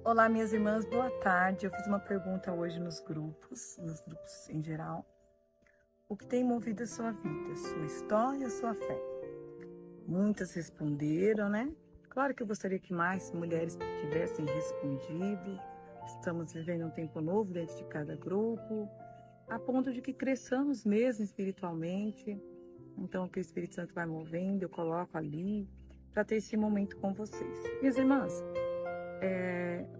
Olá, minhas irmãs, boa tarde. Eu fiz uma pergunta hoje nos grupos em geral. O que tem movido a sua vida? Sua história, sua fé? Muitas responderam, né? Claro que eu gostaria que mais mulheres tivessem respondido. Estamos vivendo um tempo novo dentro de cada grupo, a ponto de que cresçamos mesmo espiritualmente. Então, o que o Espírito Santo vai movendo, eu coloco ali para ter esse momento com vocês. Minhas irmãs,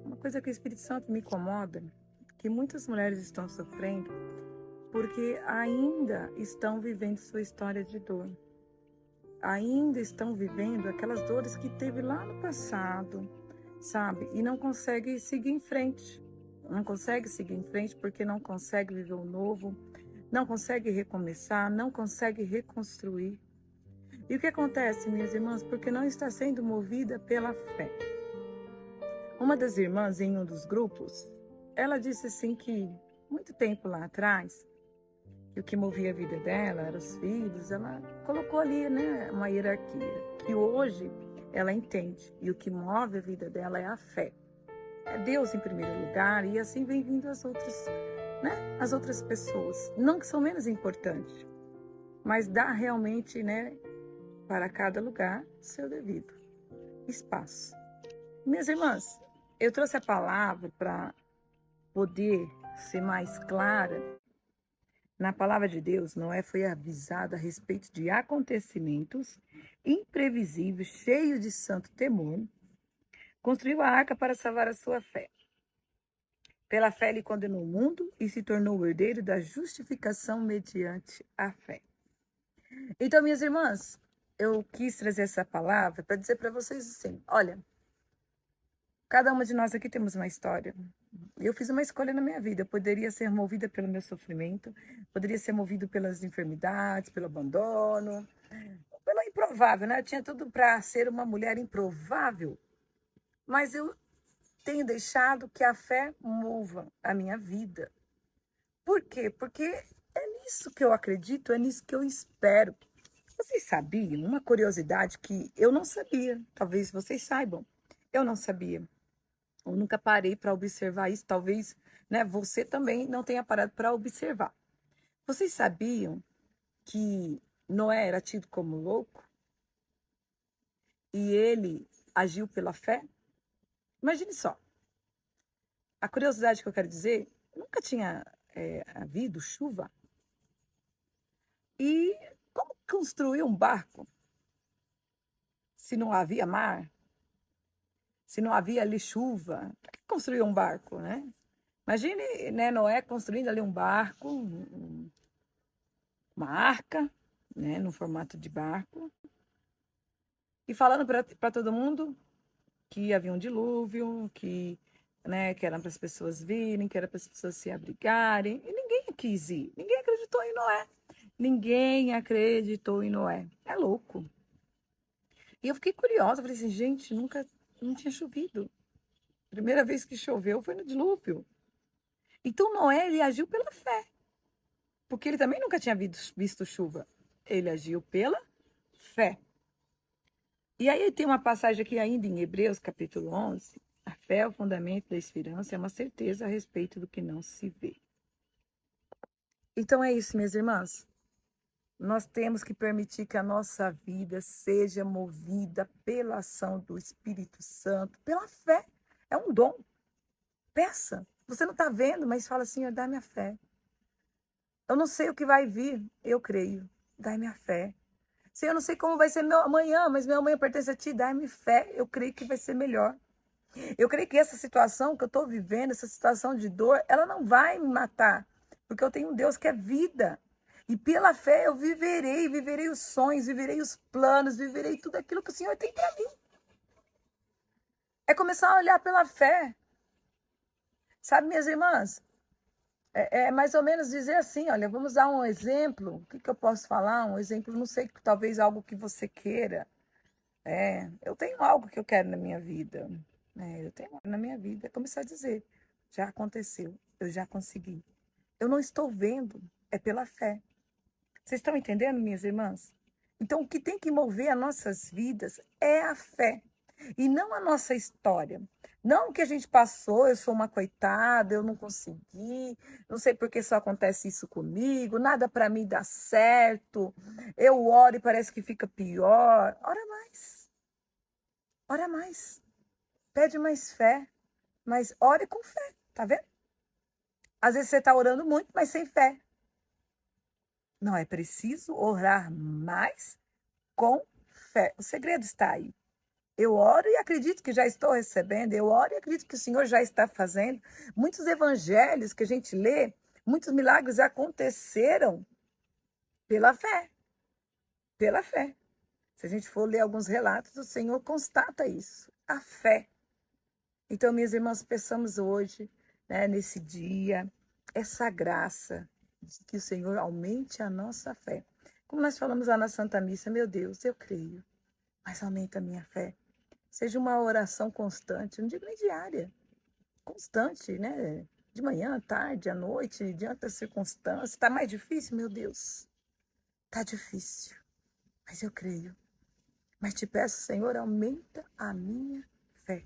uma coisa que o Espírito Santo me incomoda, que muitas mulheres estão sofrendo, porque ainda estão vivendo sua história de dor. Ainda estão vivendo aquelas dores que teve lá no passado, sabe? E não consegue seguir em frente. Não consegue seguir em frente porque não consegue viver o novo, não consegue recomeçar, não consegue reconstruir. E o que acontece, minhas irmãs? Porque não está sendo movida pela fé. Uma das irmãs, em um dos grupos, ela disse assim que, muito tempo lá atrás, que o que movia a vida dela eram os filhos, ela colocou ali, né, uma hierarquia, que hoje ela entende, e o que move a vida dela é a fé. É Deus em primeiro lugar, e assim vem vindo as outras, né, as outras pessoas. Não que são menos importantes, mas dá realmente, né, para cada lugar seu devido espaço. Minhas irmãs, eu trouxe a palavra para poder ser mais clara. Na palavra de Deus, Noé foi avisado a respeito de acontecimentos imprevisíveis, cheios de santo temor. Construiu a arca para salvar a sua fé. Pela fé, ele condenou o mundo e se tornou o herdeiro da justificação mediante a fé. Então, minhas irmãs, eu quis trazer essa palavra para dizer para vocês assim: olha, cada uma de nós aqui temos uma história. Eu fiz uma escolha na minha vida. Eu poderia ser movida pelo meu sofrimento, poderia ser movido pelas enfermidades, pelo abandono, pelo improvável, né? Eu tinha tudo para ser uma mulher improvável, mas eu tenho deixado que a fé mova a minha vida. Por quê? Porque é nisso que eu acredito, é nisso que eu espero. Vocês sabiam? Uma curiosidade que eu não sabia, talvez vocês saibam, eu não sabia. Eu nunca parei para observar isso, talvez, né, você também não tenha parado para observar. Vocês sabiam que Noé era tido como louco e ele agiu pela fé? Imagine só. A curiosidade que eu quero dizer, nunca tinha havido chuva. E como construir um barco se não havia mar? Se não havia ali chuva? Para que construir um barco, né? Imagine, né, Noé construindo ali um barco, uma arca, né, no formato de barco, e falando para todo mundo que havia um dilúvio, que, né, que era para as pessoas virem, que era para as pessoas se abrigarem, e ninguém quis ir, ninguém acreditou em Noé. Ninguém acreditou em Noé. É louco. E eu fiquei curiosa, falei assim, gente, nunca, não tinha chovido. Primeira vez que choveu foi no dilúvio. Então Noé, ele agiu pela fé, porque ele também nunca tinha visto chuva. Ele agiu pela fé. E aí tem uma passagem aqui ainda em Hebreus, capítulo 11. A fé é o fundamento da esperança, é uma certeza a respeito do que não se vê. Então é isso, minhas irmãs. Nós temos que permitir que a nossa vida seja movida pela ação do Espírito Santo, pela fé. É um dom. Peça. Você não está vendo, mas fala assim, dá minha fé. Eu não sei o que vai vir, eu creio. Dá minha fé. Senhor, eu não sei como vai ser meu amanhã, mas meu amanhã pertence a ti, dá-me fé. Eu creio que vai ser melhor. Eu creio que essa situação que eu estou vivendo, essa situação de dor, ela não vai me matar, porque eu tenho um Deus que é vida. E pela fé eu viverei os sonhos, viverei os planos, viverei tudo aquilo que o Senhor tem para mim. É começar a olhar pela fé. Sabe, minhas irmãs? É mais ou menos dizer assim, olha, vamos dar um exemplo. O que eu posso falar? Um exemplo, não sei, talvez algo que você queira. Eu tenho algo que eu quero na minha vida. Eu tenho algo na minha vida. É começar a dizer, já aconteceu, eu já consegui. Eu não estou vendo, é pela fé. Vocês estão entendendo, minhas irmãs? Então, o que tem que mover as nossas vidas é a fé e não a nossa história. Não que a gente passou, eu sou uma coitada, eu não consegui, não sei por que só acontece isso comigo, nada para mim dá certo. Eu oro e parece que fica pior. Ora mais, pede mais fé, mas ore com fé, tá vendo? Às vezes você está orando muito, mas sem fé. Não, é preciso orar mais com fé. O segredo está aí. Eu oro e acredito que já estou recebendo, eu oro e acredito que o Senhor já está fazendo. Muitos evangelhos que a gente lê, muitos milagres aconteceram pela fé, pela fé. Se a gente for ler alguns relatos, o Senhor constata isso, a fé. Então, minhas irmãs, peçamos hoje, né, nesse dia, essa graça de que o Senhor aumente a nossa fé. Como nós falamos lá na Santa Missa, meu Deus, eu creio, mas aumenta a minha fé. Seja uma oração constante, não digo nem diária, constante, né? De manhã, à tarde, à noite, diante das circunstâncias. Está mais difícil, meu Deus. Está difícil, mas eu creio. Mas te peço, Senhor, aumenta a minha fé.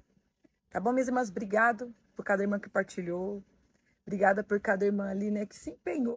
Tá bom, minhas irmãs? Obrigado por cada irmã que partilhou. Obrigada por cada irmã ali, né, que se empenhou.